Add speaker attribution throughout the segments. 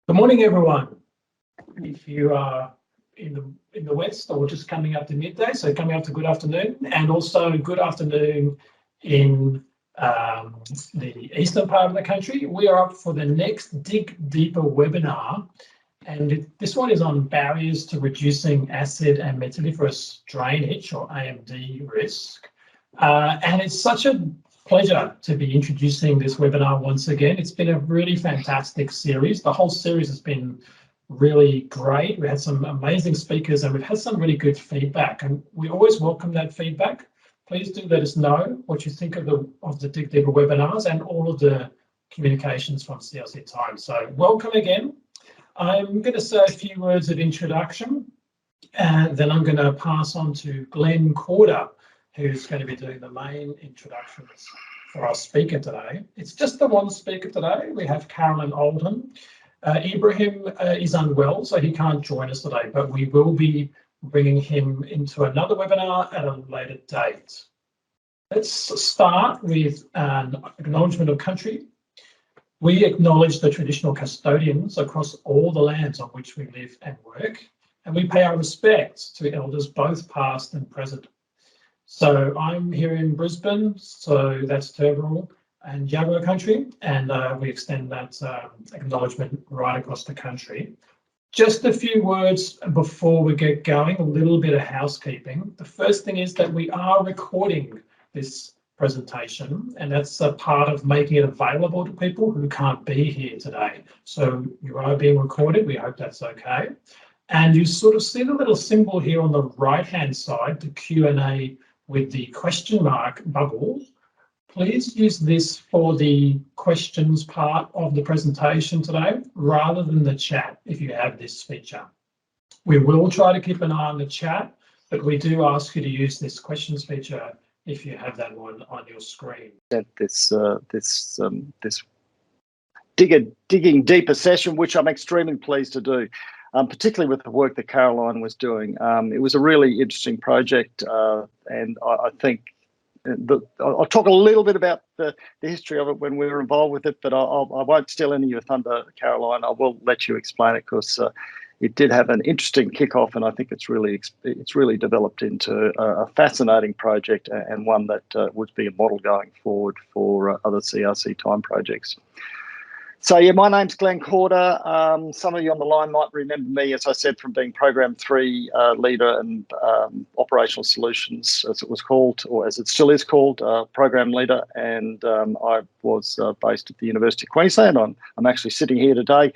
Speaker 1: Good morning, everyone. If you are in the west or just coming up to midday, so coming up to good afternoon, and also good afternoon in the eastern part of the country. We are up for the next Dig Deeper webinar, and this one is on barriers to reducing acid and metalliferous drainage, or AMD risk. And it's such a pleasure to be introducing this webinar once again. It's been a really fantastic series. The whole series has been really great. We had some amazing speakers and we've had some really good feedback, and we always welcome that feedback. Please do let us know what you think of the Dig Deeper webinars and all of the communications from CRC Time. So welcome again. I'm going to say a few words of introduction, and then I'm going to pass on to Glenn Corder, who's going to be doing the main introductions for our speaker today. It's just the one speaker today. We have Carolyn Oldham. Ibrahim is unwell, so he can't join us today, but we will be bringing him into another webinar at a later date. Let's start with an acknowledgement of country. We acknowledge the traditional custodians across all the lands on which we live and work, and we pay our respects to elders both past and present. So I'm here in Brisbane, so that's Turrbal and Jagera country, and we extend that acknowledgement right across the country. Just a few words before we get going, a little bit of housekeeping. The first thing is that we are recording this presentation, and that's a part of making it available to people who can't be here today. So you are being recorded, we hope that's okay. And you sort of see the little symbol here on the right-hand side, the Q&A with the question mark bubble. Please use this for the questions part of the presentation today, rather than the chat if you have this feature. We will try to keep an eye on the chat, but we do ask you to use this questions feature if you have that one on your screen.
Speaker 2: This digging deeper session, which I'm extremely pleased to do, particularly with the work that Caroline was doing. It was a really interesting project, and I think I'll talk a little bit about the history of it when we were involved with it, but I won't steal any of your thunder, Caroline. I will let you explain it, because it did have an interesting kickoff, and I think it's really developed into a fascinating project, and one that would be a model going forward for other CRC Time projects. So yeah, my name's Glenn Corder. Some of you on the line might remember me, as I said, from being Program 3 leader and operational solutions, as it was called, or as it still is called, program leader. And I was based at the University of Queensland. I'm actually sitting here today.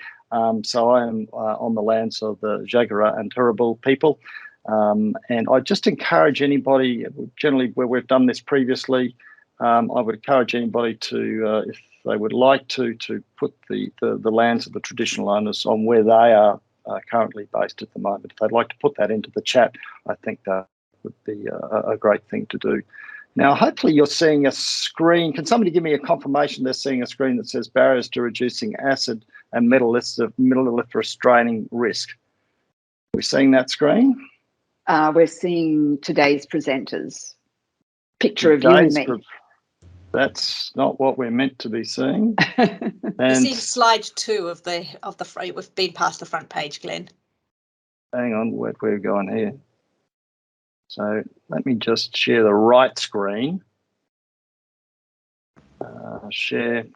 Speaker 2: So I am on the lands of the Jagera and Turrbal people. And I just encourage anybody, generally where we've done this previously, I would encourage anybody to, if they would like to put the lands of the traditional owners on where they are currently based at the moment. If they'd like to put that into the chat, I think that would be a great thing to do. Now, hopefully you're seeing a screen. Can somebody give me a confirmation they're seeing a screen that says barriers to reducing acid and metalliferous draining risk? Are we seeing that screen?
Speaker 3: We're seeing today's presenters. Picture of you and me.
Speaker 2: That's not what we're meant to be seeing.
Speaker 4: You see slide 2 of the front. We've been past the front page, Glenn.
Speaker 2: Hang on, where we're going here. So let me just share the right screen. Share.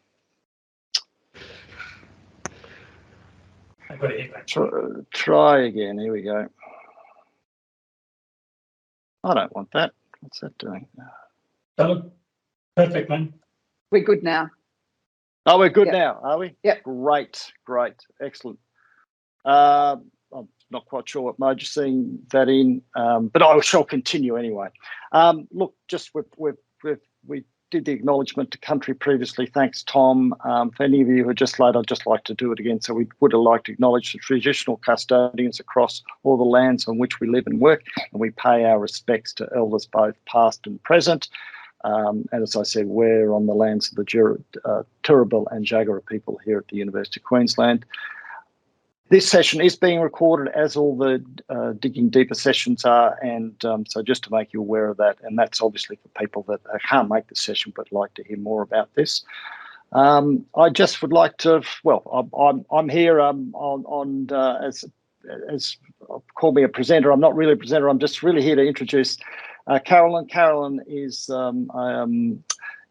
Speaker 1: I've got it here.
Speaker 2: Try again. Here we go. I don't want that. What's that doing?
Speaker 1: Hello. Perfect, man.
Speaker 3: We're good now.
Speaker 2: Oh, we're good now, are we?
Speaker 3: Yep.
Speaker 2: Great, excellent. I'm not quite sure what mode you're seeing that in, but I shall continue anyway. Look, just we did the acknowledgement to country previously. Thanks, Tom. For any of you who are just late, I'd just like to do it again. So we would have liked to acknowledge the traditional custodians across all the lands on which we live and work, and we pay our respects to elders both past and present. And as I said, we're on the lands of the Turrbal and Jagera people here at the University of Queensland. This session is being recorded, as all the Digging Deeper sessions are, and so just to make you aware of that, and that's obviously for people that can't make the session but like to hear more about this. I just would like to. Well, I'm here as call me a presenter. I'm not really a presenter. I'm just really here to introduce Carolyn. Carolyn is going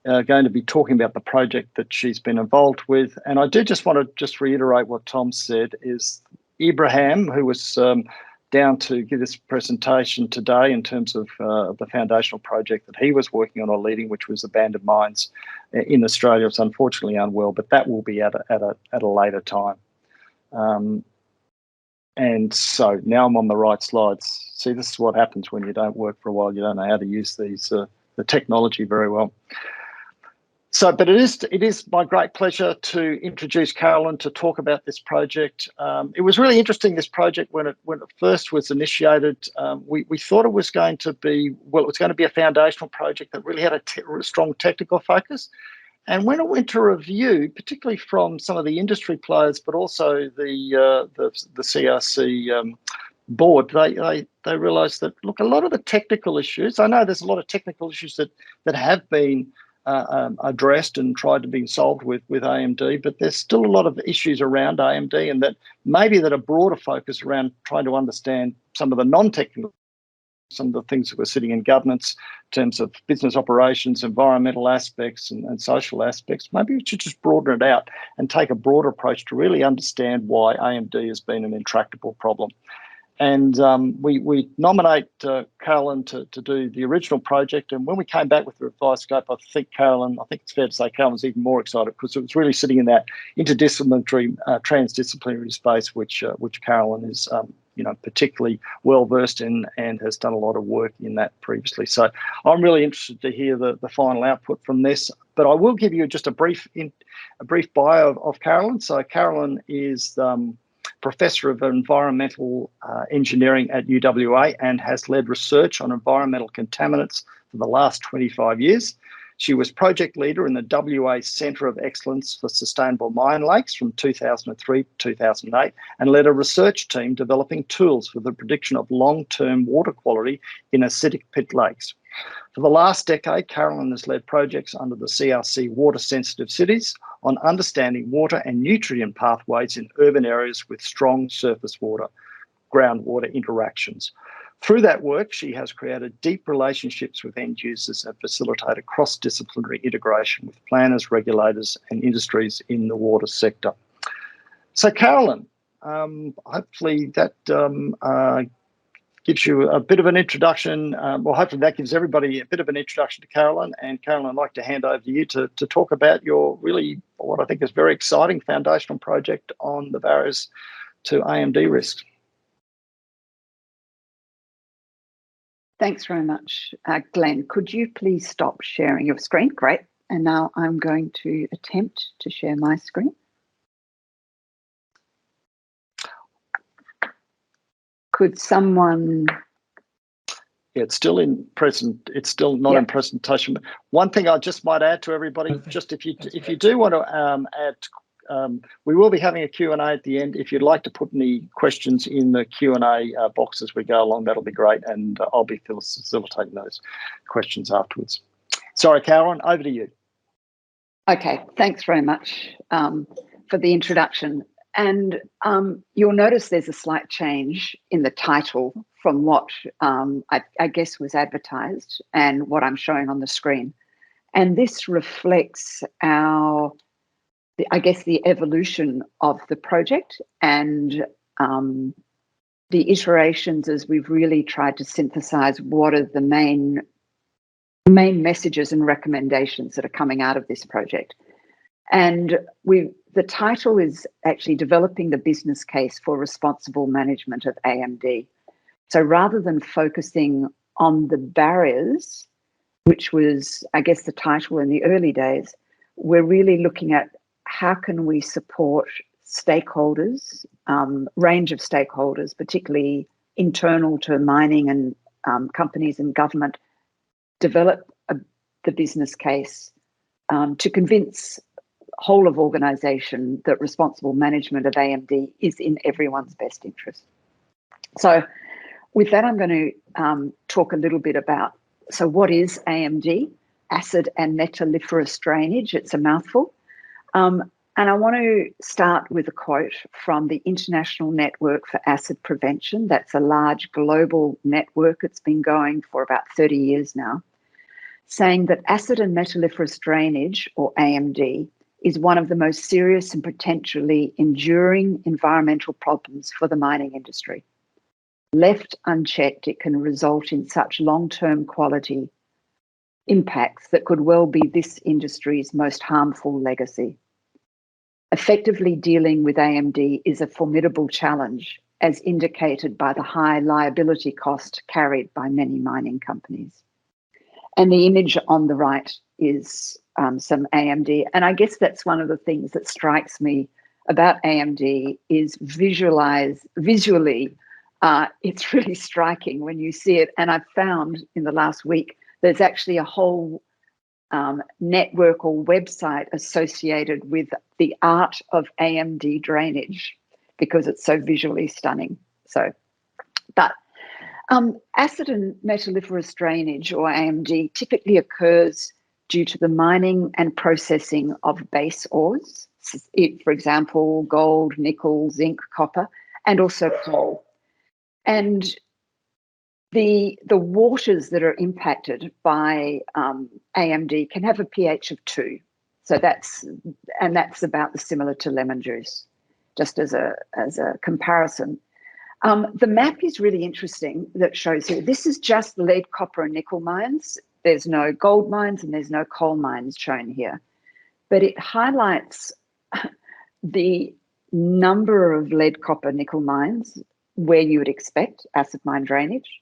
Speaker 2: to be talking about the project that she's been involved with. And I do just want to just reiterate what Tom said, is Ibrahim, who was down to give this presentation today in terms of the foundational project that he was working on or leading, which was abandoned mines in Australia. It's unfortunately unwell, but that will be at a later time. And so now I'm on the right slides. See, this is what happens when you don't work for a while. You don't know how to use the technology very well. So, but it is my great pleasure to introduce Carolyn to talk about this project. It was really interesting, this project, when it first was initiated. We thought it was going to be, well, it was going to be a foundational project that really had a strong technical focus. And when it went to review, particularly from some of the industry players, but also the CRC board, they realised that, look, a lot of the technical issues, I know there's a lot of technical issues that have been addressed and tried to be solved with AMD, but there's still a lot of issues around AMD, and that maybe that a broader focus around trying to understand some of the non-technical, some of the things that were sitting in governance in terms of business operations, environmental aspects and social aspects. Maybe we should just broaden it out and take a broader approach to really understand why AMD has been an intractable problem. And we nominate Carolyn to do the original project. And when we came back with the revised scope, I think it's fair to say Carolyn was even more excited, because it was really sitting in that interdisciplinary, transdisciplinary space, which Carolyn is particularly well versed in and has done a lot of work in that previously. So I'm really interested to hear the final output from this. But I will give you just a brief bio of Carolyn. So Carolyn is Professor of Environmental Engineering at UWA and has led research on environmental contaminants for the last 25 years. She was project leader in the WA Centre of Excellence for Sustainable Mine Lakes from 2003 to 2008 and led a research team developing tools for the prediction of long-term water quality in acidic pit lakes. For the last decade, Carolyn has led projects under the CRC Water Sensitive Cities on understanding water and nutrient pathways in urban areas with strong surface water, groundwater interactions. Through that work, she has created deep relationships with end users and facilitated cross-disciplinary integration with planners, regulators and industries in the water sector. So Carolyn, hopefully that gives you a bit of an introduction. Hopefully that gives everybody a bit of an introduction to Carolyn. And Carolyn, I'd like to hand over to you to talk about your really, what I think is very exciting foundational project on the barriers to AMD risk.
Speaker 3: Thanks very much, Glenn. Could you please stop sharing your screen? Great. And now I'm going to attempt to share my screen. Could someone?
Speaker 2: Yeah, it's still in present. It's still not in presentation. One thing I just might add to everybody, just if you do want to add, we will be having a Q&A at the end. If you'd like to put any questions in the Q&A box as we go along, that'll be great, and I'll be facilitating those questions afterwards. Sorry, Carolyn, over to you.
Speaker 3: Okay, thanks very much for the introduction. And you'll notice there's a slight change in the title from what I guess was advertised and what I'm showing on the screen. And this reflects the evolution of the project and the iterations as we've really tried to synthesize what are the main messages and recommendations that are coming out of this project. And the title is actually Developing the Business Case for Responsible Management of AMD. So rather than focusing on the barriers, which was, I guess, the title in the early days, we're really looking at how can we support stakeholders, range of stakeholders, particularly internal to mining and companies and government, develop the business case to convince whole of organisation that responsible management of AMD is in everyone's best interest. So with that, I'm going to talk a little bit about, so what is AMD? Acid and metalliferous drainage. It's a mouthful. And I want to start with a quote from the International Network for Acid Prevention. That's a large global network. It's been going for about 30 years now, saying that acid and metalliferous drainage, or AMD, is one of the most serious and potentially enduring environmental problems for the mining industry. Left unchecked, it can result in such long-term quality impacts that could well be this industry's most harmful legacy. Effectively dealing with AMD is a formidable challenge, as indicated by the high liability cost carried by many mining companies. And the image on the right is some AMD. And I guess that's one of the things that strikes me about AMD is visually, it's really striking when you see it. And I've found in the last week, there's actually a whole network or website associated with the art of AMD drainage because it's so visually stunning. So, but acid and metalliferous drainage, or AMD, typically occurs due to the mining and processing of base ores, for example, gold, nickel, zinc, copper, and also coal. And the waters that are impacted by AMD can have a pH of 2. So that's about similar to lemon juice, just as a comparison. The map is really interesting that shows here. This is just lead, copper, and nickel mines. There's no gold mines and there's no coal mines shown here. But it highlights the number of lead, copper, nickel mines where you would expect acid mine drainage.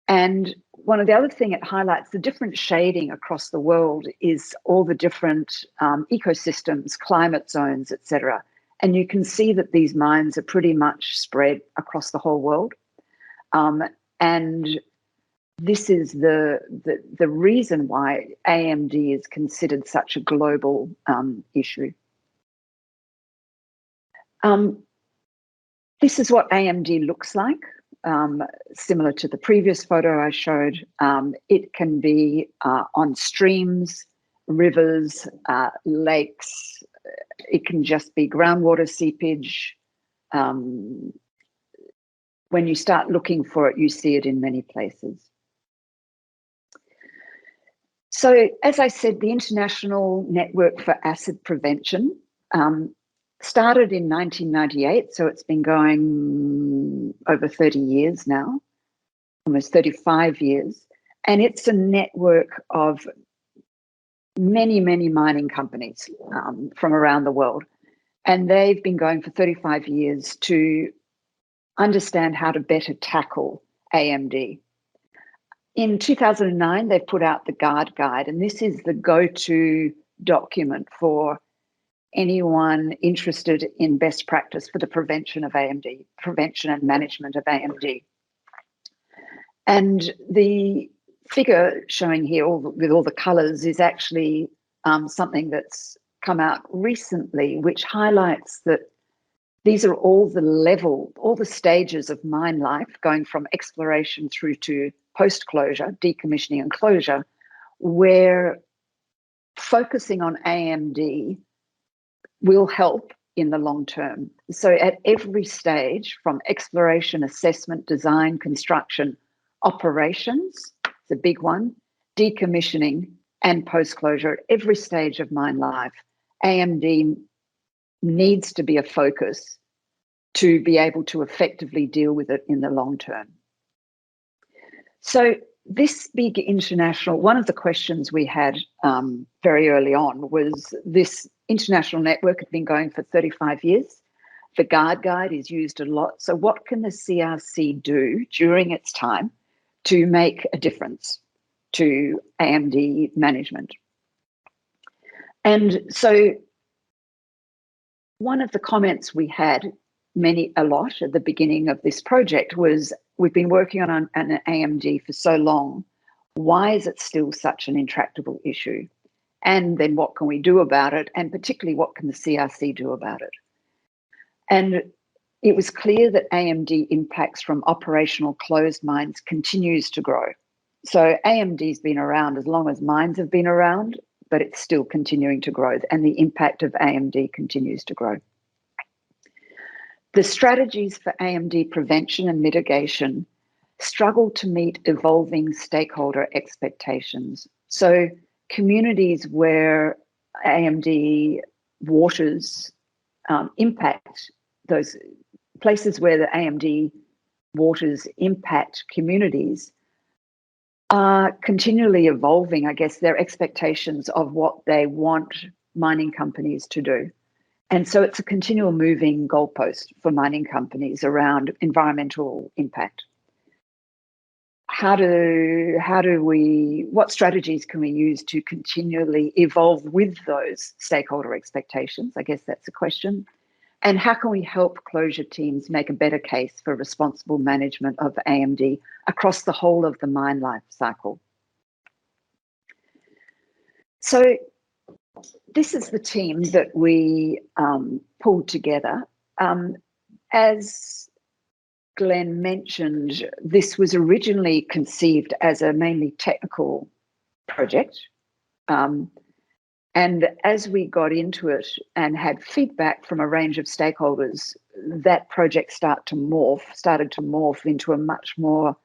Speaker 3: And one of the other things it highlights, the different shading across the world is all the different ecosystems, climate zones, etc. And you can see that these mines are pretty much spread across the whole world. And this is the reason why AMD is considered such a global issue. This is what AMD looks like. Similar to the previous photo I showed, it can be on streams, rivers, lakes. It can just be groundwater seepage. When you start looking for it, you see it in many places. So, as I said, the International Network for Acid Prevention started in 1998, so it's been going over 30 years now, almost 35 years. And it's a network of many, many mining companies from around the world. And they've been going for 35 years to understand how to better tackle AMD. In 2009, they put out the GARD Guide, and this is the go-to document for anyone interested in best practice for the prevention of AMD, prevention and management of AMD. And the figure showing here with all the colours is actually something that's come out recently, which highlights that these are all the stages of mine life, going from exploration through to post-closure, decommissioning and closure, where focusing on AMD will help in the long term. So at every stage, from exploration, assessment, design, construction, operations, it's a big one, decommissioning and post-closure, at every stage of mine life, AMD needs to be a focus to be able to effectively deal with it in the long term. So this big international, one of the questions we had very early on was this international network had been going for 35 years. The GARD Guide is used a lot. So what can the CRC do during its time to make a difference to AMD management? And so one of the comments we had a lot at the beginning of this project was, we've been working on an AMD for so long. Why is it still such an intractable issue? And then what can we do about it? And particularly, what can the CRC do about it? And it was clear that AMD impacts from operational closed mines continues to grow. So AMD's been around as long as mines have been around. but it's still continuing to grow, and the impact of AMD continues to grow. The strategies for AMD prevention and mitigation struggle to meet evolving stakeholder expectations. So communities where AMD waters impact, those places where the AMD waters impact communities, are continually evolving, I guess, their expectations of what they want mining companies to do. And so it's a continual moving goalpost for mining companies around environmental impact. What strategies can we use to continually evolve with those stakeholder expectations? I guess that's a question. And how can we help closure teams make a better case for responsible management of AMD across the whole of the mine life cycle? So this is the team that we pulled together. As Glenn mentioned, this was originally conceived as a mainly technical project. And as we got into it and had feedback from a range of stakeholders, that project started to morph into a much more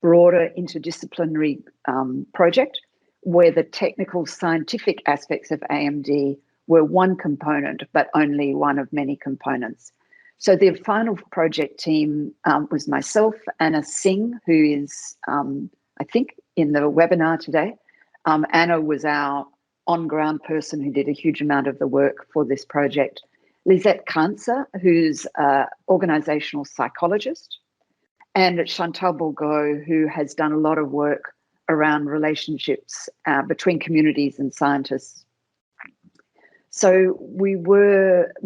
Speaker 3: broader interdisciplinary project, where the technical scientific aspects of AMD were one component, but only one of many components. So the final project team was myself, Anna Singh, who is, I think, in the webinar today. Anna was our on-ground person who did a huge amount of the work for this project. Lisette Kansa, who's an organizational psychologist, and Chantal Bourgault, who has done a lot of work around relationships between communities and scientists. So we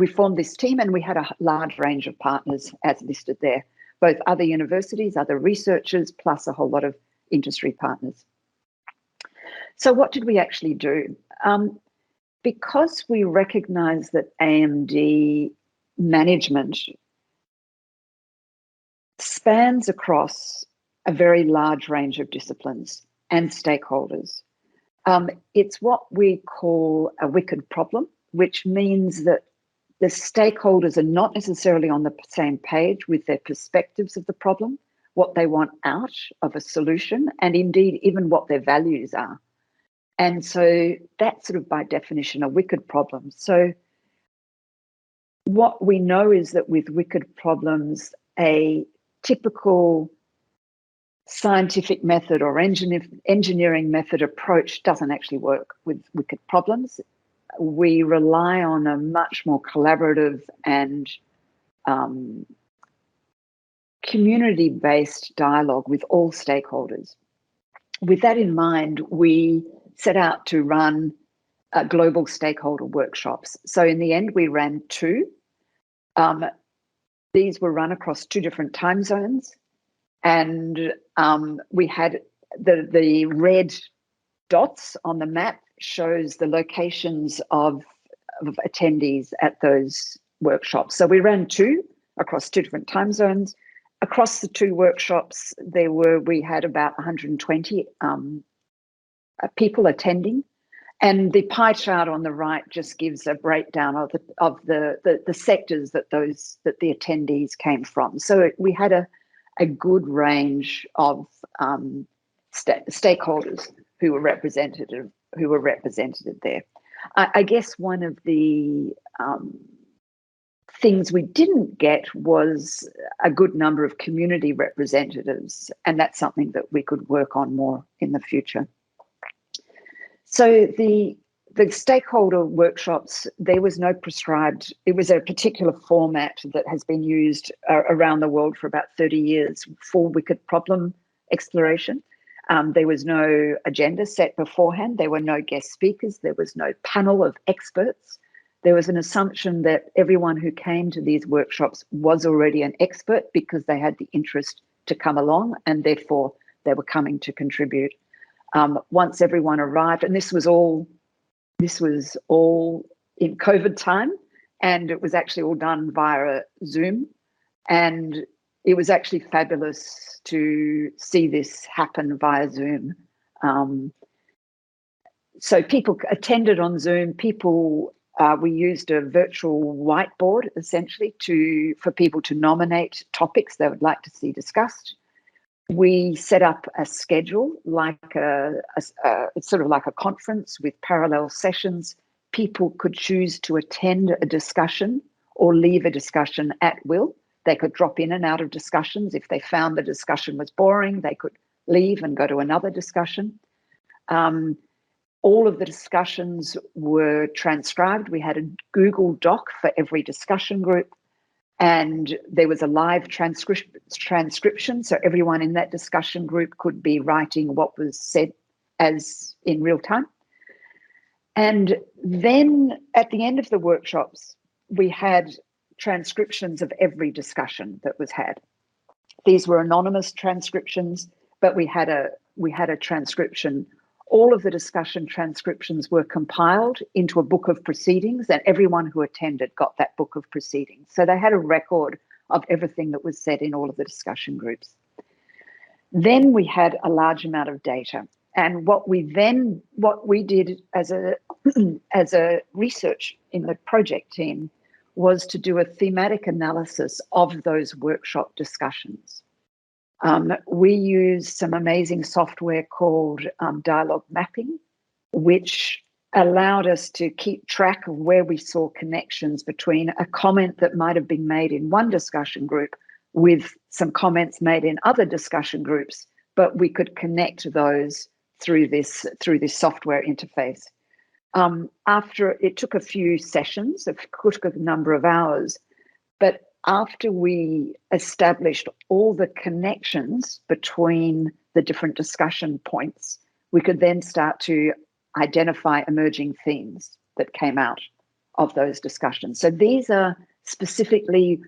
Speaker 3: formed this team, and we had a large range of partners as listed there, both other universities, other researchers, plus a whole lot of industry partners. So what did we actually do? Because we recognize that AMD management spans across a very large range of disciplines and stakeholders, it's what we call a wicked problem, which means that the stakeholders are not necessarily on the same page with their perspectives of the problem, what they want out of a solution, and indeed even what their values are. And so that's sort of by definition a wicked problem. So what we know is that with wicked problems, a typical scientific method or engineering method approach doesn't actually work with wicked problems. We rely on a much more collaborative and community-based dialogue with all stakeholders. With that in mind, we set out to run global stakeholder workshops. So in the end, we ran two. These were run across 2 different time zones, and we had the red dots on the map shows the locations of attendees at those workshops. So we ran 2 across 2 different time zones. Across the 2 workshops, we had about 120 people attending, and the pie chart on the right just gives a breakdown of the sectors that the attendees came from. So we had a good range of stakeholders who were represented there. I guess one of the things we didn't get was a good number of community representatives, and that's something that we could work on more in the future. So the stakeholder workshops, there was no prescribed, it was a particular format that has been used around the world for about 30 years for wicked problem exploration. There was no agenda set beforehand. There were no guest speakers. There was no panel of experts. There was an assumption that everyone who came to these workshops was already an expert because they had the interest to come along, and therefore they were coming to contribute. Once everyone arrived, and this was all in COVID time, and it was actually all done via Zoom, and it was actually fabulous to see this happen via Zoom. So people attended on Zoom. We used a virtual whiteboard essentially for people to nominate topics they would like to see discussed. We set up a schedule like it's sort of like a conference with parallel sessions. People could choose to attend a discussion or leave a discussion at will. They could drop in and out of discussions. If they found the discussion was boring, they could leave and go to another discussion. All of the discussions were transcribed. We had a Google Doc for every discussion group, and there was a live transcription. So everyone in that discussion group could be writing what was said as in real time. And then at the end of the workshops, we had transcriptions of every discussion that was had. These were anonymous transcriptions, but we had a transcription. All of the discussion transcriptions were compiled into a book of proceedings, and everyone who attended got that book of proceedings. So they had a record of everything that was said in all of the discussion groups. Then we had a large amount of data. And what we did as a research in the project team was to do a thematic analysis of those workshop discussions. We used some amazing software called dialogue mapping, which allowed us to keep track of where we saw connections between a comment that might have been made in one discussion group with some comments made in other discussion groups, but we could connect those through this software interface. After it took a few sessions, it took a number of hours, but after we established all the connections between the different discussion points, we could then start to identify emerging themes that came out of those discussions. So these are specifically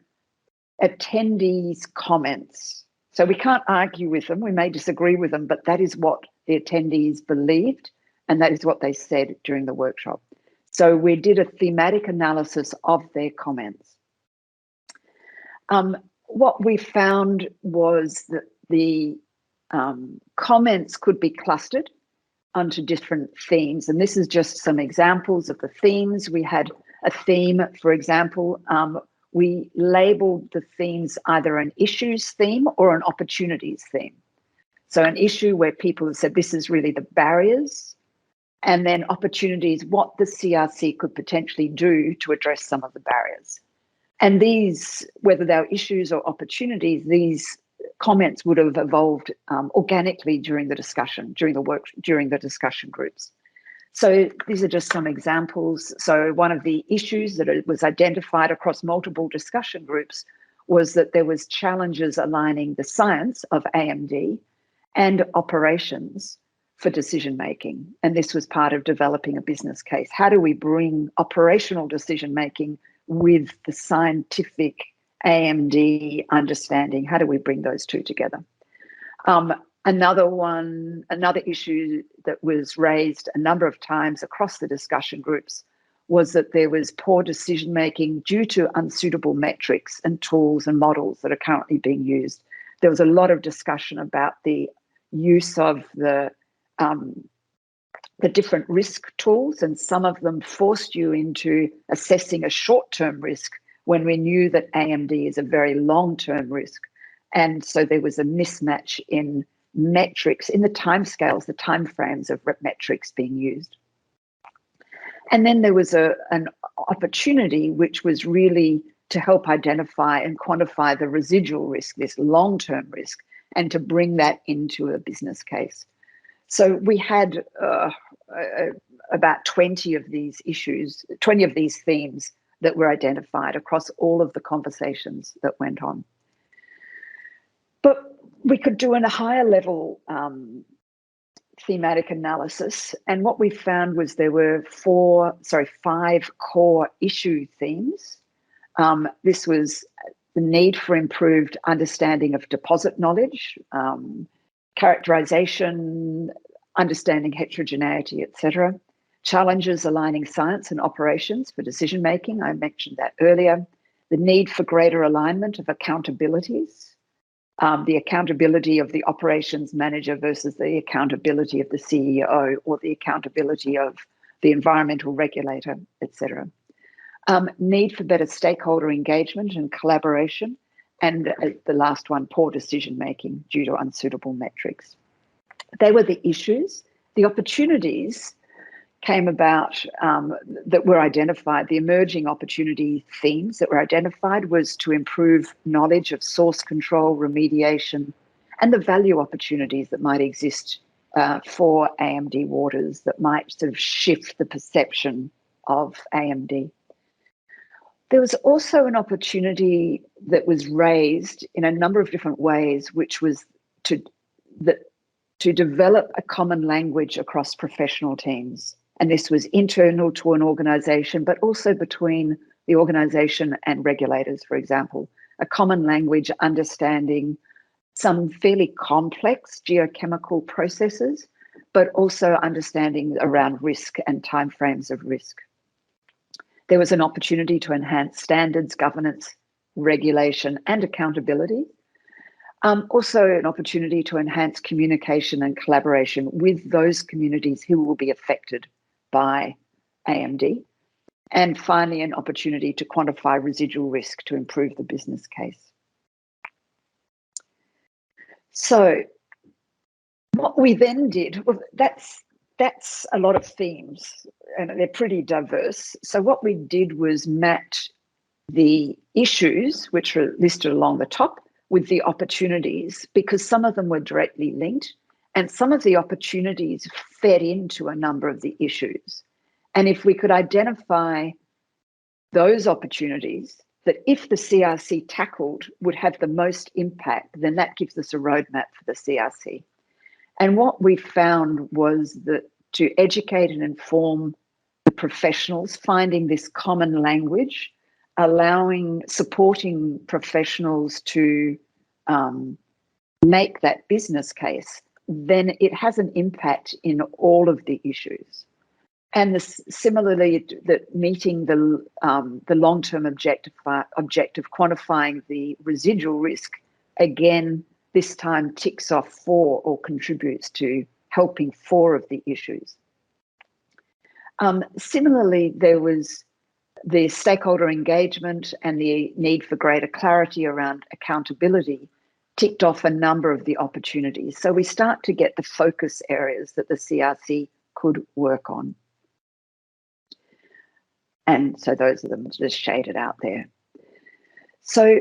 Speaker 3: attendees' comments. So we can't argue with them, we may disagree with them, but that is what the attendees believed, and that is what they said during the workshop. So we did a thematic analysis of their comments. What we found was that the comments could be clustered onto different themes. And this is just some examples of the themes. We had a theme, for example, we labeled the themes either an issues theme or an opportunities theme. So an issue where people have said this is really the barriers, and then opportunities, what the CRC could potentially do to address some of the barriers. And these, whether they're issues or opportunities, these comments would have evolved organically during the discussion, during the discussion groups. So these are just some examples. So one of the issues that was identified across multiple discussion groups was that there was challenges aligning the science of AMD and operations for decision making. And this was part of developing a business case. How do we bring operational decision making with the scientific AMD understanding? How do we bring those two together? Another issue that was raised a number of times across the discussion groups was that there was poor decision making due to unsuitable metrics and tools and models that are currently being used. There was a lot of discussion about the use of the different risk tools, and some of them forced you into assessing a short-term risk when we knew that AMD is a very long-term risk. And so there was a mismatch in metrics, in the timescales, the timeframes of metrics being used. And then there was an opportunity, which was really to help identify and quantify the residual risk, this long-term risk, and to bring that into a business case. So we had about 20 of these issues, 20 of these themes that were identified across all of the conversations that went on. But we could do a higher level thematic analysis, and what we found was there were 5 core issue themes. This was the need for improved understanding of deposit knowledge, characterization, understanding heterogeneity, etc. Challenges aligning science and operations for decision making. I mentioned that earlier. The need for greater alignment of accountabilities. the accountability of the operations manager versus the accountability of the CEO, or the accountability of the environmental regulator, etc. Need for better stakeholder engagement and collaboration, and the last one, poor decision making due to unsuitable metrics. They were the issues. The opportunities came about that were identified. The emerging opportunity themes that were identified was to improve knowledge of source control, remediation, and the value opportunities that might exist for AMD Waters that might sort of shift the perception of AMD. There was also an opportunity that was raised in a number of different ways, which was to develop a common language across professional teams. And this was internal to an organisation, but also between the organisation and regulators, for example. A common language understanding some fairly complex geochemical processes, but also understanding around risk and timeframes of risk. There was an opportunity to enhance standards, governance, regulation, and accountability. Also an opportunity to enhance communication and collaboration with those communities who will be affected by AMD. And finally, an opportunity to quantify residual risk to improve the business case. So what we then did, well, that's a lot of themes, and they're pretty diverse. So what we did was match the issues, which are listed along the top, with the opportunities, because some of them were directly linked, and some of the opportunities fed into a number of the issues. And if we could identify those opportunities that, if the CRC tackled, would have the most impact, then that gives us a roadmap for the CRC. And what we found was that to educate and inform the professionals, finding this common language, supporting professionals to make that business case, then it has an impact in all of the issues. And similarly, that meeting the long-term objective, quantifying the residual risk, again, this time ticks off 4 or contributes to helping 4 of the issues. Similarly, there was the stakeholder engagement and the need for greater clarity around accountability ticked off a number of the opportunities. So we start to get the focus areas that the CRC could work on. And so those are them just shaded out there. So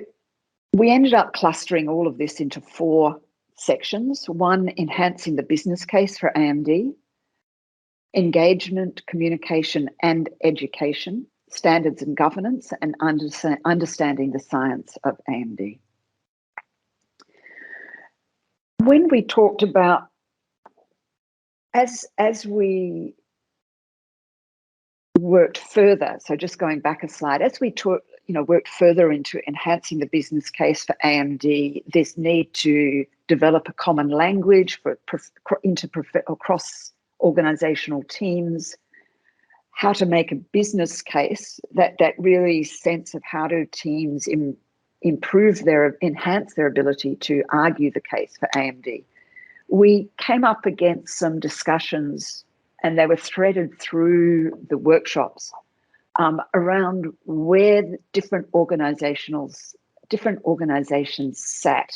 Speaker 3: we ended up clustering all of this into 4 sections. 1, enhancing the business case for AMD, engagement, communication, and education, standards and governance, and understanding the science of AMD. When we talked about, as we worked further, so just going back a slide, as we worked further into enhancing the business case for AMD, this need to develop a common language for across organisational teams, how to make a business case, that really sense of how do teams enhance their ability to argue the case for AMD. We came up against some discussions, and they were threaded through the workshops around where different organisations sat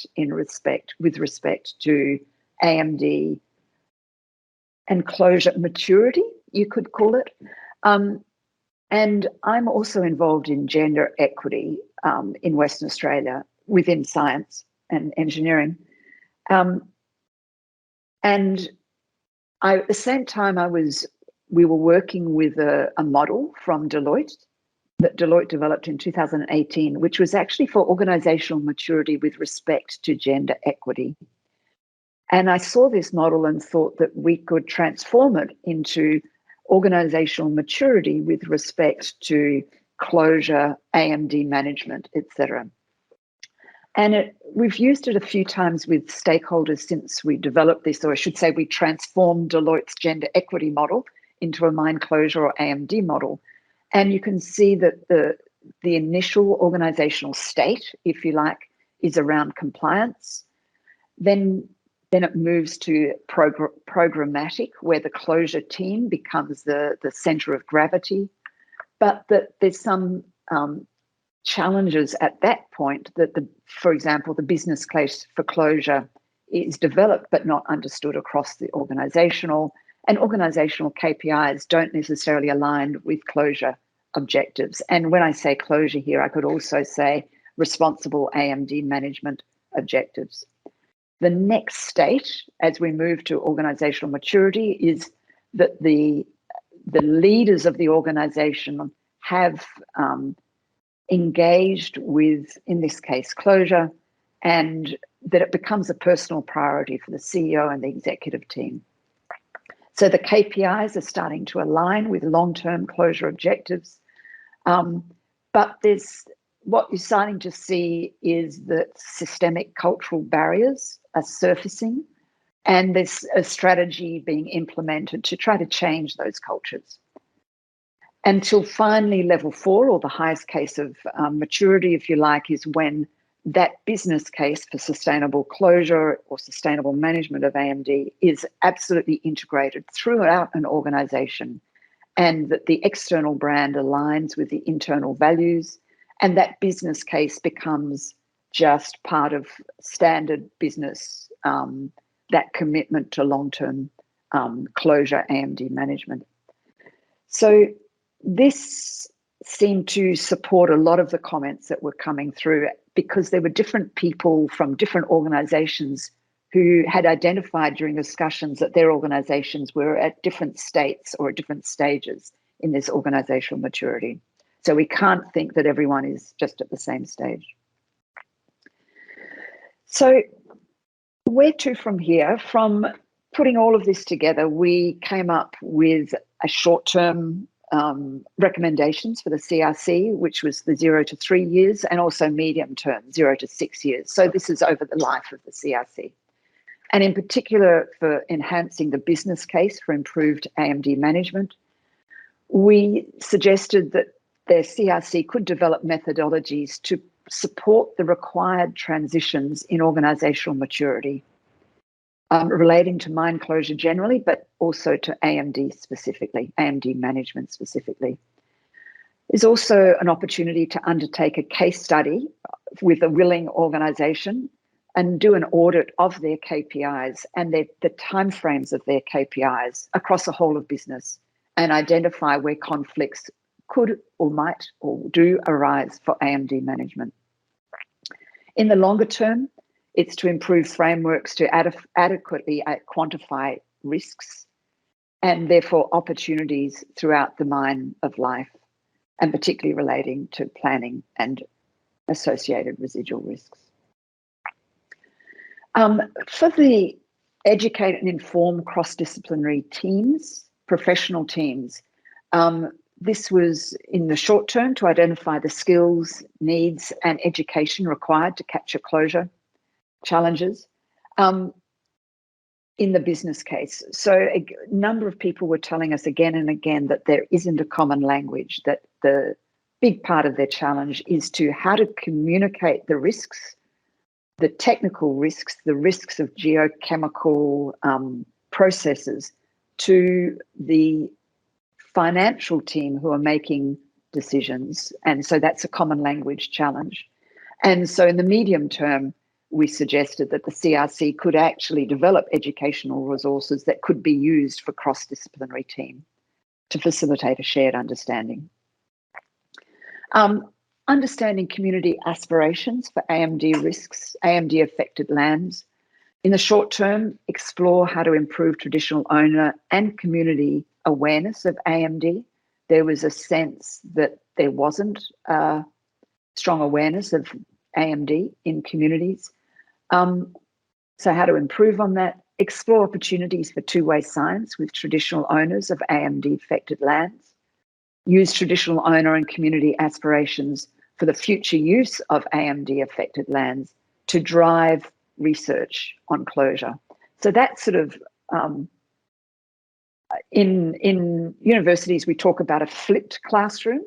Speaker 3: with respect to AMD and closure maturity, you could call it. And I'm also involved in gender equity in Western Australia within science and engineering. And at the same time, we were working with a model from Deloitte that Deloitte developed in 2018, which was actually for organisational maturity with respect to gender equity. And I saw this model and thought that we could transform it into organisational maturity with respect to closure, AMD management, etc. And we've used it a few times with stakeholders since we developed this, or I should say we transformed Deloitte's gender equity model into a mine closure or AMD model. And you can see that the initial organisational state, if you like, is around compliance. Then it moves to programmatic, where the closure team becomes the center of gravity, but that there's some challenges at that point that, for example, the business case for closure is developed but not understood across the organisational, and organisational KPIs don't necessarily align with closure objectives. And when I say closure here, I could also say responsible AMD management objectives. The next state, as we move to organisational maturity, is that the leaders of the organisation have engaged with, in this case, closure, and that it becomes a personal priority for the CEO and the executive team. So the KPIs are starting to align with long-term closure objectives, but what you're starting to see is that systemic cultural barriers are surfacing, and there's a strategy being implemented to try to change those cultures. Until finally level 4, or the highest case of maturity, if you like, is when that business case for sustainable closure or sustainable management of AMD is absolutely integrated throughout an organisation, and that the external brand aligns with the internal values, and that business case becomes just part of standard business, that commitment to long-term closure AMD management. So this seemed to support a lot of the comments that were coming through, because there were different people from different organisations who had identified during discussions that their organisations were at different states or at different stages in this organisational maturity. So we can't think that everyone is just at the same stage. So where to from here? From putting all of this together, we came up with a short-term recommendations for the CRC, which was the 0 to 3 years, and also medium term, 0 to 6 years. So this is over the life of the CRC. And in particular, for enhancing the business case for improved AMD management, we suggested that the CRC could develop methodologies to support the required transitions in organisational maturity, relating to mine closure generally, but also to AMD specifically, AMD management specifically. There's also an opportunity to undertake a case study with a willing organisation and do an audit of their KPIs and the timeframes of their KPIs across the whole of business, and identify where conflicts could or might or do arise for AMD management. In the longer term, it's to improve frameworks to adequately quantify risks and therefore opportunities throughout the mine of life, and particularly relating to planning and associated residual risks. For the educate and inform cross-disciplinary teams, professional teams, this was in the short term to identify the skills, needs and education required to capture closure challenges in the business case. So a number of people were telling us again and again that there isn't a common language, that the big part of their challenge is to how to communicate the risks, the technical risks, the risks of geochemical processes to the financial team who are making decisions. And so that's a common language challenge. And so in the medium term, we suggested that the CRC could actually develop educational resources that could be used for cross-disciplinary team to facilitate a shared understanding. Understanding community aspirations for AMD risks, AMD affected lands. In the short term, explore how to improve traditional owner and community awareness of AMD. There was a sense that there wasn't strong awareness of AMD in communities. So how to improve on that, explore opportunities for two-way science with traditional owners of AMD affected lands, use traditional owner and community aspirations for the future use of AMD affected lands to drive research on closure. So that's sort of, in universities, we talk about a flipped classroom.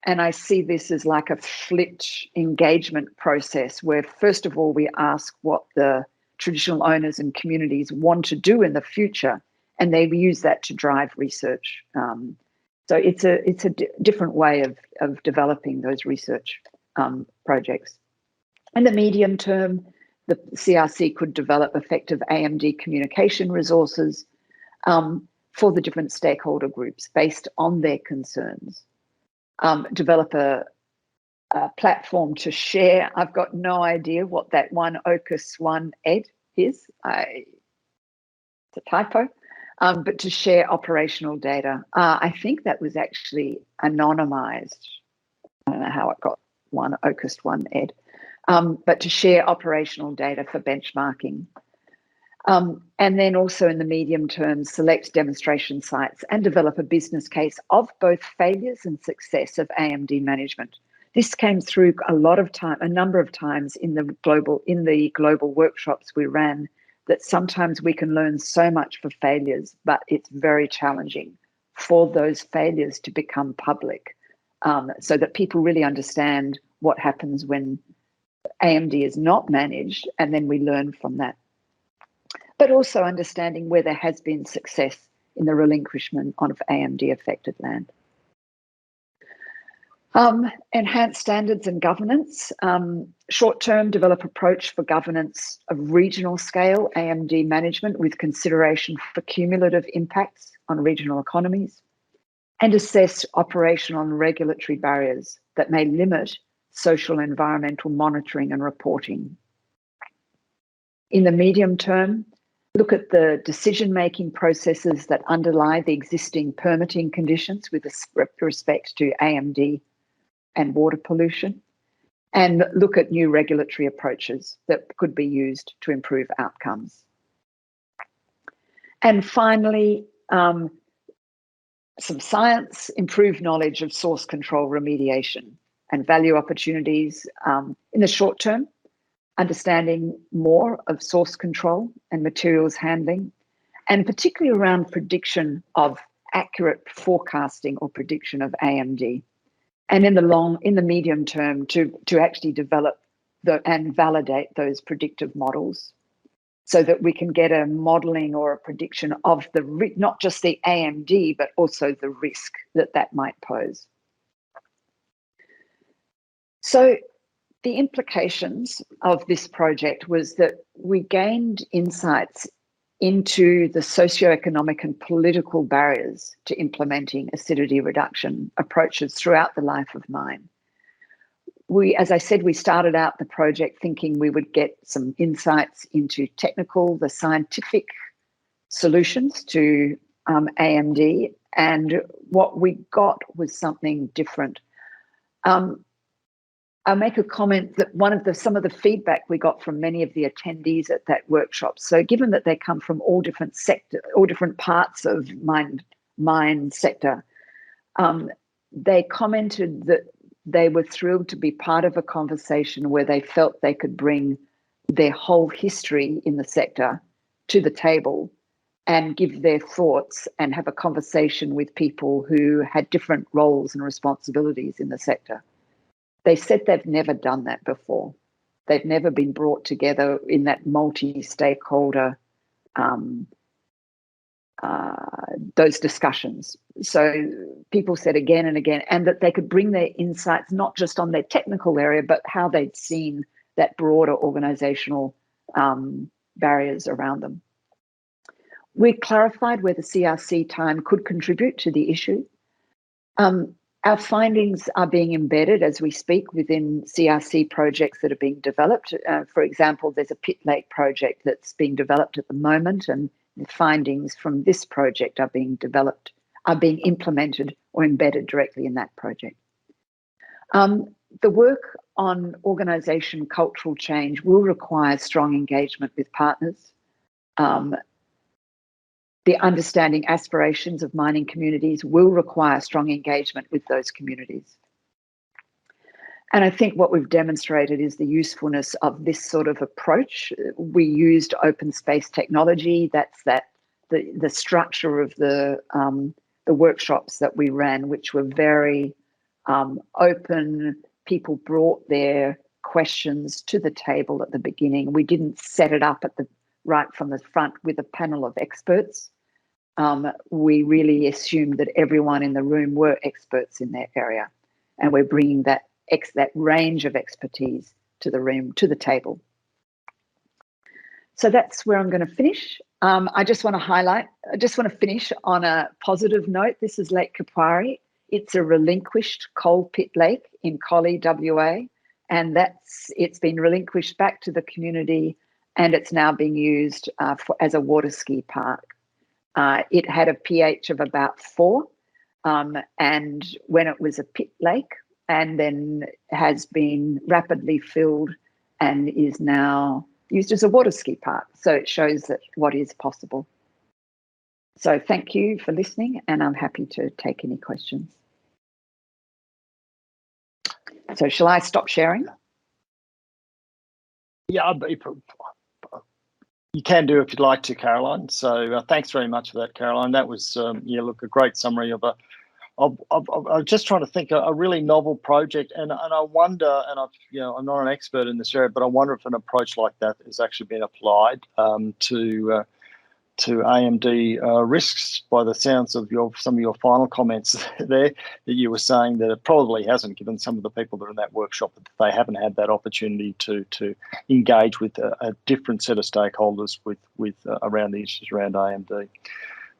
Speaker 3: And I see this as like a flipped engagement process where, first of all, we ask what the traditional owners and communities want to do in the future, and they use that to drive research. So it's a different way of developing those research projects. In the medium term, the CRC could develop effective AMD communication resources for the different stakeholder groups based on their concerns. Develop a platform to share. I've got no idea what that one AUKUS 1 ed is. It's a typo. But to share operational data. I think that was actually anonymized. I don't know how it got one AUKUS 1 ed. But to share operational data for benchmarking. And then also in the medium term, select demonstration sites and develop a business case of both failures and success of AMD management. This came through a number of times in the global workshops we ran, that sometimes we can learn so much for failures, but it's very challenging for those failures to become public, so that people really understand what happens when AMD is not managed, and then we learn from that. But also understanding where there has been success in the relinquishment of AMD affected land. Enhance standards and governance. Short-term, develop approach for governance of regional scale AMD management with consideration for cumulative impacts on regional economies, and assess operational and regulatory barriers that may limit social and environmental monitoring and reporting. In the medium term, look at the decision-making processes that underlie the existing permitting conditions with respect to AMD and water pollution, and look at new regulatory approaches that could be used to improve outcomes. And finally, some science, improve knowledge of source control remediation and value opportunities in the short term, understanding more of source control and materials handling, and particularly around prediction of accurate forecasting or prediction of AMD. And in the medium term, to actually develop and validate those predictive models, so that we can get a modeling or a prediction of not just the AMD, but also the risk that might pose. So the implications of this project was that we gained insights into the socioeconomic and political barriers to implementing acidity reduction approaches throughout the life of mine. As I said, we started out the project thinking we would get some insights into the scientific solutions to AMD, and what we got was something different. I'll make a comment that some of the feedback we got from many of the attendees at that workshop. So given that they come from all different parts of mine sector, they commented that they were thrilled to be part of a conversation where they felt they could bring their whole history in the sector to the table and give their thoughts and have a conversation with people who had different roles and responsibilities in the sector. They said they've never done that before. They've never been brought together in that multi-stakeholder, those discussions. So people said again and again, and that they could bring their insights, not just on their technical area, but how they'd seen that broader organizational barriers around them. We clarified where the CRC time could contribute to the issue. Our findings are being embedded as we speak within CRC projects that are being developed. For example, there's a Pit Lake project that's being developed at the moment, and the findings from this project are being implemented or embedded directly in that project. The work on organisation cultural change will require strong engagement with partners. The understanding aspirations of mining communities will require strong engagement with those communities. And I think what we've demonstrated is the usefulness of this sort of approach. We used open space technology. That's the structure of the workshops that we ran, which were very open. People brought their questions to the table at the beginning. We didn't set it up right from the front with a panel of experts. We really assumed that everyone in the room were experts in their area, and we're bringing that range of expertise to the room, to the table. So that's where I'm going to finish. I just want to finish on a positive note. This is Lake Kapari. It's a relinquished coal pit lake in Collie, WA, and it's been relinquished back to the community, and it's now being used as a water ski park. It had a pH of about 4, and when it was a pit lake, and then has been rapidly filled and is now used as a water ski park. So it shows that what is possible. So thank you for listening, and I'm happy to take any questions. So shall I stop sharing?
Speaker 2: Yeah, you can do if you'd like to, Caroline. So thanks very much for that, Caroline. That was, look, a great summary of I'm just trying to think a really novel project, and I wonder, and I'm not an expert in this area, but I wonder if an approach like that has actually been applied to AMD risks. By the sounds of some of your final comments there, that you were saying that it probably hasn't, given some of the people that are in that workshop, that they haven't had that opportunity to engage with a different set of stakeholders with around the issues around AMD.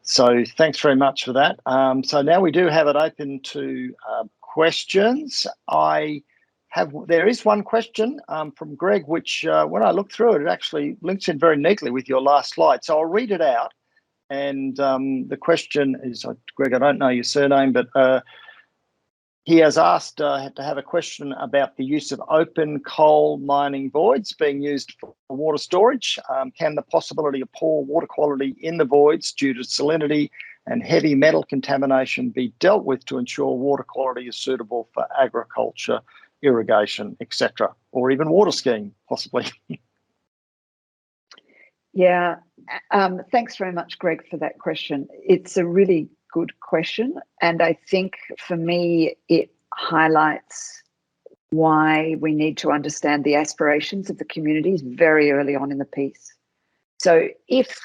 Speaker 2: So thanks very much for that. So now we do have it open to questions. There is one question from Greg, which when I look through it, it actually links in very neatly with your last slide. So I'll read it out. And the question is, Greg, I don't know your surname, but he has asked to have a question about the use of open coal mining voids being used for water storage. Can the possibility of poor water quality in the voids due to salinity and heavy metal contamination be dealt with to ensure water quality is suitable for agriculture, irrigation, etc., or even water skiing, possibly?
Speaker 3: Yeah, thanks very much, Greg, for that question. It's a really good question, and I think for me it highlights why we need to understand the aspirations of the communities very early on in the piece. So if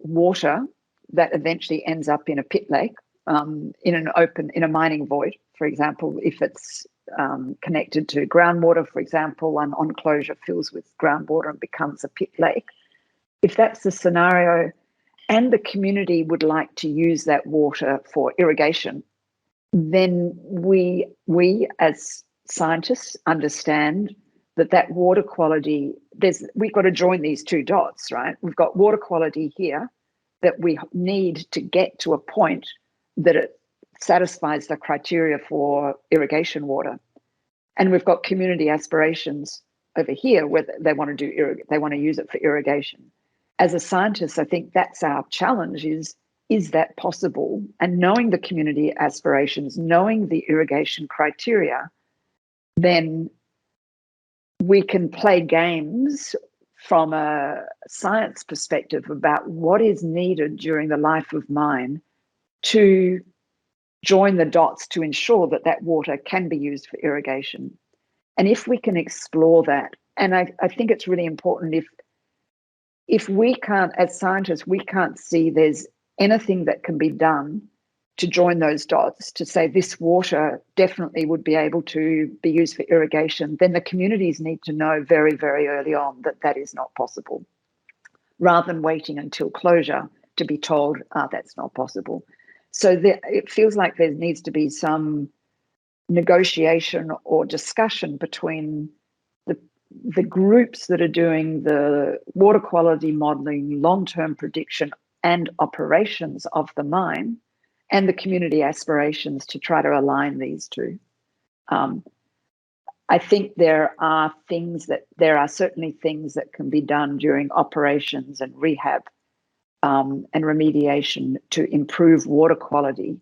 Speaker 3: water that eventually ends up in a pit lake, in a mining void, for example, if it's connected to groundwater, for example, an enclosure fills with groundwater and becomes a pit lake, if that's the scenario and the community would like to use that water for irrigation, then we as scientists understand that water quality, we've got to join these two dots, right? We've got water quality here that we need to get to a point that it satisfies the criteria for irrigation water. And we've got community aspirations over here where they want to use it for irrigation. As a scientist, I think that's our challenge is that possible? And knowing the community aspirations, knowing the irrigation criteria, then we can play games from a science perspective about what is needed during the life of mine to join the dots to ensure that water can be used for irrigation. And if we can explore that, and I think it's really important, if we can't, as scientists, we can't see there's anything that can be done to join those dots to say this water definitely would be able to be used for irrigation, then the communities need to know very, very early on that is not possible, rather than waiting until closure to be told, that's not possible. So it feels like there needs to be some negotiation or discussion between the groups that are doing the water quality modelling, long-term prediction and operations of the mine, and the community aspirations to try to align these two. I think there are certainly things that can be done during operations and rehab and remediation to improve water quality.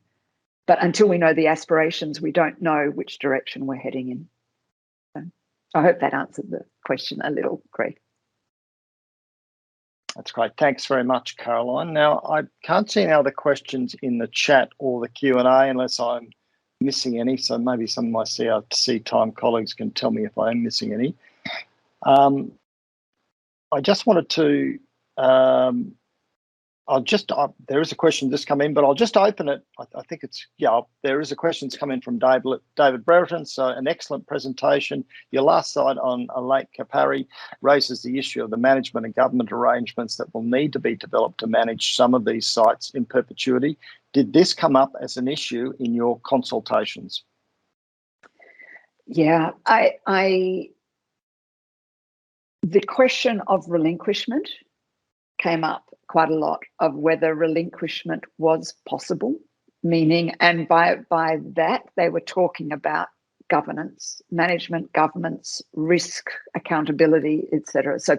Speaker 3: But until we know the aspirations, we don't know which direction we're heading in. So I hope that answered the question a little, Greg.
Speaker 2: That's great. Thanks very much, Caroline. Now, I can't see any other questions in the chat or the Q&A unless I'm missing any. So maybe some of my CRC time colleagues can tell me if I am missing any. I just wanted to, there is a question just come in, but I'll just open it. I think it's, there is a question that's come in from David Brereton. So an excellent presentation. Your last slide on Lake Kapari raises the issue of the management and government arrangements that will need to be developed to manage some of these sites in perpetuity. Did this come up as an issue in your consultations?
Speaker 3: Yeah, the question of relinquishment came up quite a lot, of whether relinquishment was possible, meaning, and by that they were talking about governance, management, governance, risk, accountability, etc. So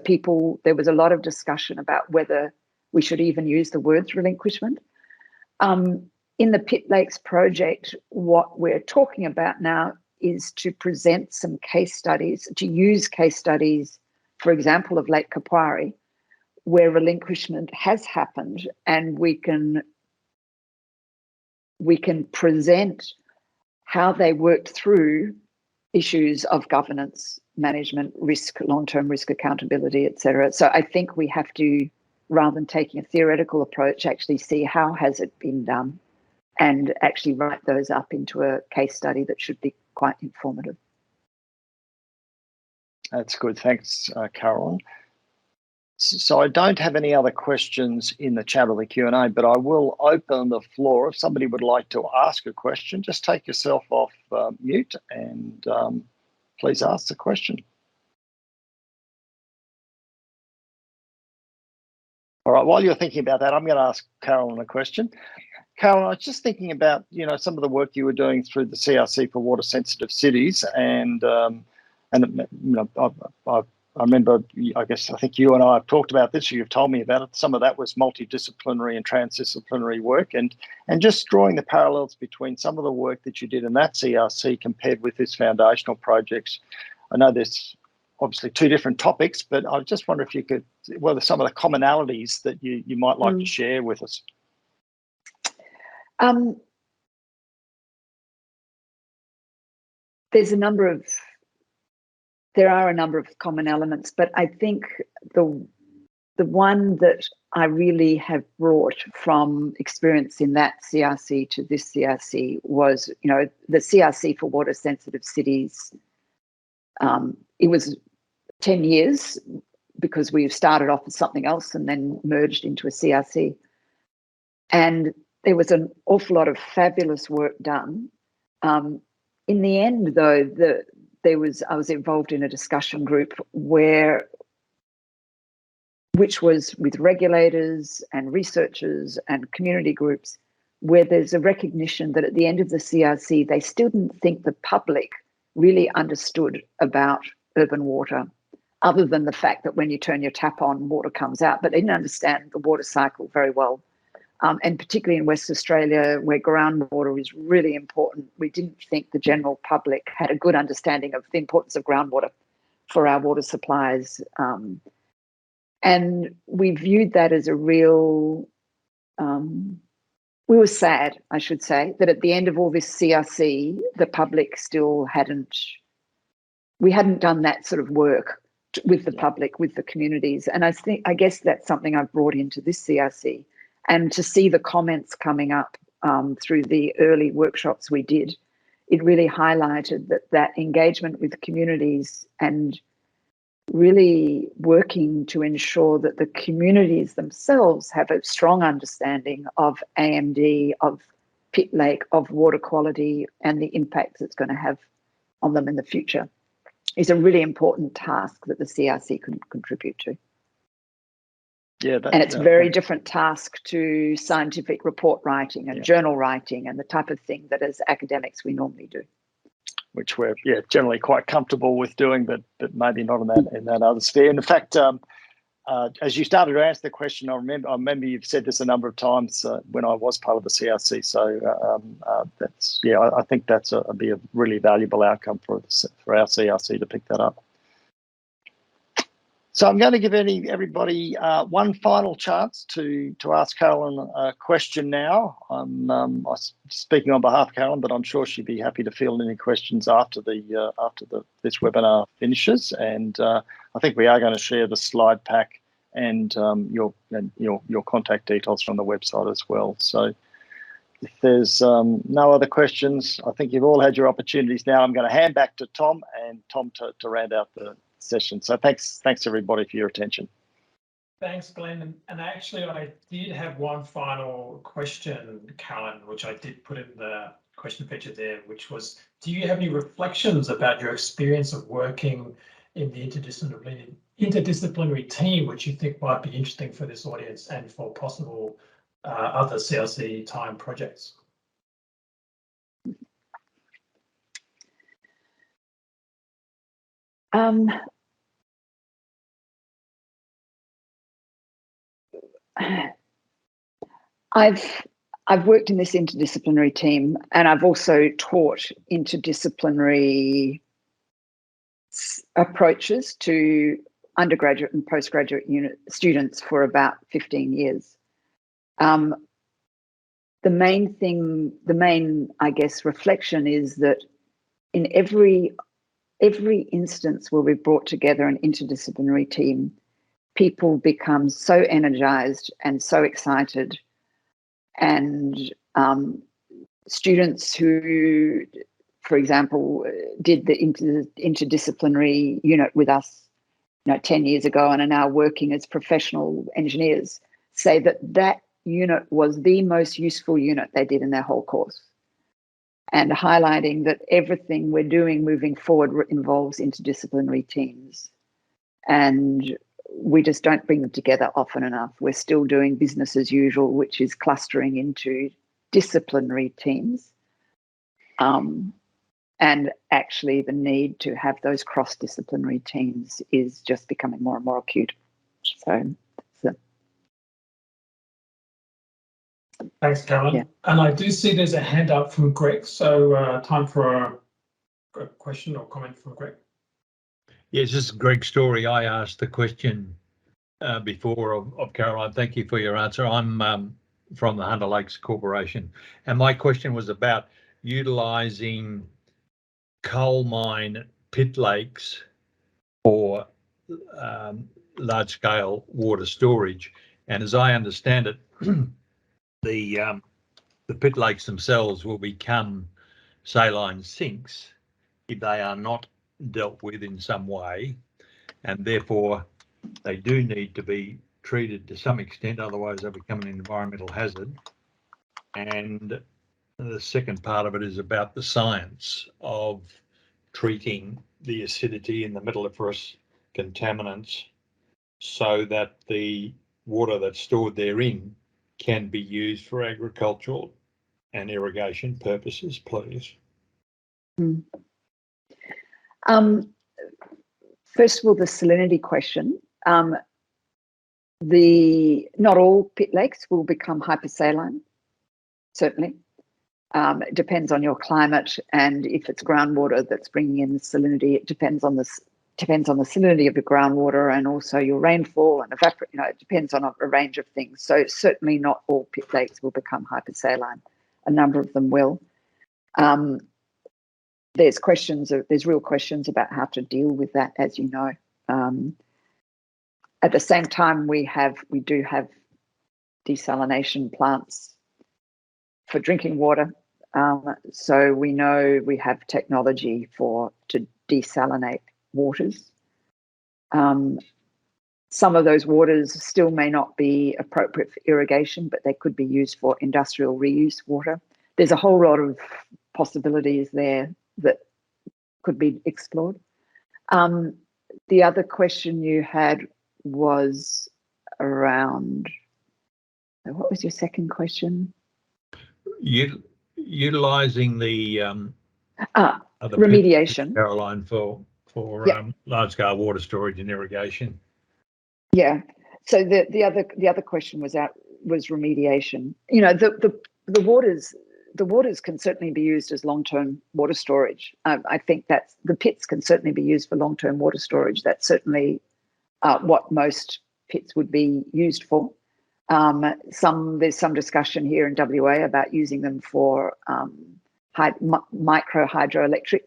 Speaker 3: there was a lot of discussion about whether we should even use the words relinquishment. In the Pitt Lakes project, what we're talking about now is to present some case studies, to use case studies, for example, of Lake Kapari, where relinquishment has happened, and we can present how they worked through issues of governance, management, risk, long-term risk accountability, etc. So I think we have to, rather than taking a theoretical approach, actually see how has it been done, and actually write those up into a case study that should be quite informative.
Speaker 2: That's good. Thanks, Carolyn. So I don't have any other questions in the chat or the Q&A, but I will open the floor. If somebody would like to ask a question, just take yourself off mute and please ask the question. All right, while you're thinking about that, I'm going to ask Carolyn a question. Carolyn, I was just thinking about, some of the work you were doing through the CRC for water sensitive cities, and I remember, I think you and I have talked about this, you've told me about it. Some of that was multidisciplinary and transdisciplinary work, and just drawing the parallels between some of the work that you did in that CRC compared with this foundational projects. I know there's obviously two different topics, but I just wonder if you could, what are some of the commonalities that you might like to share with us?
Speaker 3: There are a number of common elements, but I think the one that I really have brought from experience in that CRC to this CRC was, the CRC for water sensitive cities. It was 10 years because we started off with something else and then merged into a CRC. And there was an awful lot of fabulous work done. In the end, though, I was involved in a discussion group which was with regulators and researchers and community groups, where there's a recognition that at the end of the CRC, they still didn't think the public really understood about urban water, other than the fact that when you turn your tap on, water comes out, but they didn't understand the water cycle very well. And particularly in West Australia, where groundwater is really important, we didn't think the general public had a good understanding of the importance of groundwater for our water supplies. And we viewed that as a real, we were sad, I should say, that at the end of all this CRC, the public still we hadn't done that sort of work with the public, with the communities. And I guess that's something I've brought into this CRC. And to see the comments coming up through the early workshops we did, it really highlighted that engagement with communities and really working to ensure that the communities themselves have a strong understanding of AMD, of Pitt Lake, of water quality, and the impacts it's going to have on them in the future is a really important task that the CRC can contribute to.
Speaker 2: Yeah,
Speaker 3: and it's a very different task to scientific report writing and journal writing and the type of thing that as academics we normally do.
Speaker 2: Which we're generally quite comfortable with doing, but maybe not in that other sphere. And in fact, as you started to answer the question, I remember you've said this a number of times when I was part of the CRC. So I think that's be a really valuable outcome for our CRC to pick that up. So I'm going to give everybody one final chance to ask Carolyn a question now. I'm speaking on behalf of Carolyn, but I'm sure she'd be happy to field any questions after this webinar finishes. And I think we are going to share the slide pack and your contact details from the website as well. So if there's no other questions, I think you've all had your opportunities now. I'm going to hand back to Tom and Tom to round out the session. So thanks everybody for your attention.
Speaker 1: Thanks, Glenn. And actually, I did have one final question, Carolyn, which I did put in the question feature there, which was, do you have any reflections about your experience of working in the interdisciplinary team, which you think might be interesting for this audience and for possible other CRC time projects?
Speaker 3: I've worked in this interdisciplinary team, and I've also taught interdisciplinary approaches to undergraduate and postgraduate students for about 15 years. The main, I guess, reflection is that in every instance where we've brought together an interdisciplinary team, people become so energized and so excited, and students who, for example, did the interdisciplinary unit with us 10 years ago and are now working as professional engineers say that unit was the most useful unit they did in their whole course, and highlighting that everything we're doing moving forward involves interdisciplinary teams, and we just don't bring them together often enough. We're still doing business as usual, which is clustering into disciplinary teams. And actually the need to have those cross-disciplinary teams is just becoming more and more acute. So
Speaker 1: thanks, Carolyn. Yeah. And I do see there's a hand up from Greg. So time for a question or comment from Greg.
Speaker 5: Yes, this is Greg Story. I asked the question before of Caroline. Thank you for your answer. I'm from the Hunter Lakes Corporation, and my question was about utilising coal mine pit lakes for large-scale water storage. And as I understand it, the pit lakes themselves will become saline sinks if they are not dealt with in some way, and therefore they do need to be treated to some extent, otherwise they become an environmental hazard. And the second part of it is about the science of treating the acidity and the metalliferous contaminants so that the water that's stored therein can be used for agricultural and irrigation purposes, please.
Speaker 3: First of all, the salinity question. Not all pit lakes will become hypersaline, certainly. It depends on your climate, and if it's groundwater that's bringing in the salinity, it depends on the salinity of your groundwater and also your rainfall and it depends on a range of things. So certainly not all pit lakes will become hypersaline. A number of them will. There's real questions about how to deal with that, as you know. At the same time, we do have desalination plants for drinking water. So we know we have technology to desalinate waters. Some of those waters still may not be appropriate for irrigation, but they could be used for industrial reuse water. There's a whole lot of possibilities there that could be explored. The other question you had was around, what was your second question?
Speaker 5: Utilising the
Speaker 3: remediation,
Speaker 5: Caroline, for large-scale water storage and irrigation.
Speaker 3: Yeah. So the other question was remediation. The waters can certainly be used as long-term water storage. I think that the pits can certainly be used for long-term water storage. That's certainly what most pits would be used for. There's some discussion here in WA about using them for micro hydroelectric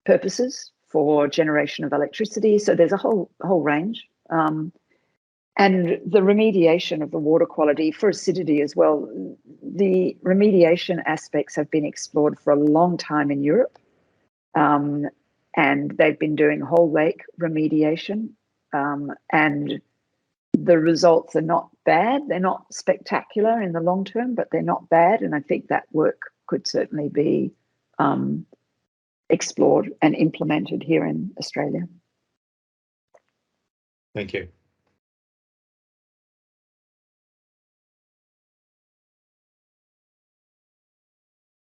Speaker 3: purposes for generation of electricity. So there's a whole range. And the remediation of the water quality for acidity as well. The remediation aspects have been explored for a long time in Europe. And they've been doing whole lake remediation. And the results are not bad. They're not spectacular in the long term, but they're not bad. And I think that work could certainly be explored and implemented here in Australia.
Speaker 5: Thank you.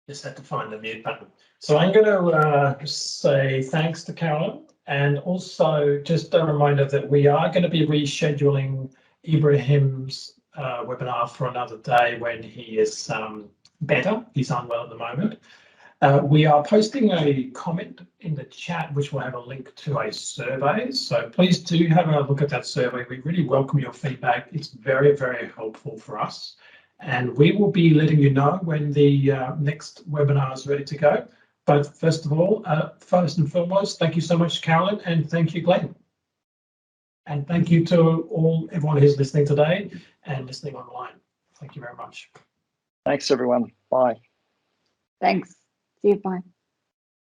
Speaker 1: Just had to find the mute button. So I'm going to say thanks to Carolyn, and also just a reminder that we are going to be rescheduling Ibrahim's webinar for another day when he is better. He's unwell at the moment. We are posting a comment in the chat, which will have a link to a survey. So please do have a look at that survey. We really welcome your feedback. It's very, very helpful for us. And we will be letting you know when the next webinar is ready to go. But first of all, first and foremost, thank you so much, Carolyn, and thank you, Glenn. And thank you to everyone who's listening today and listening online. Thank you very much.
Speaker 2: Thanks, everyone. Bye.
Speaker 3: Thanks. See you. Bye.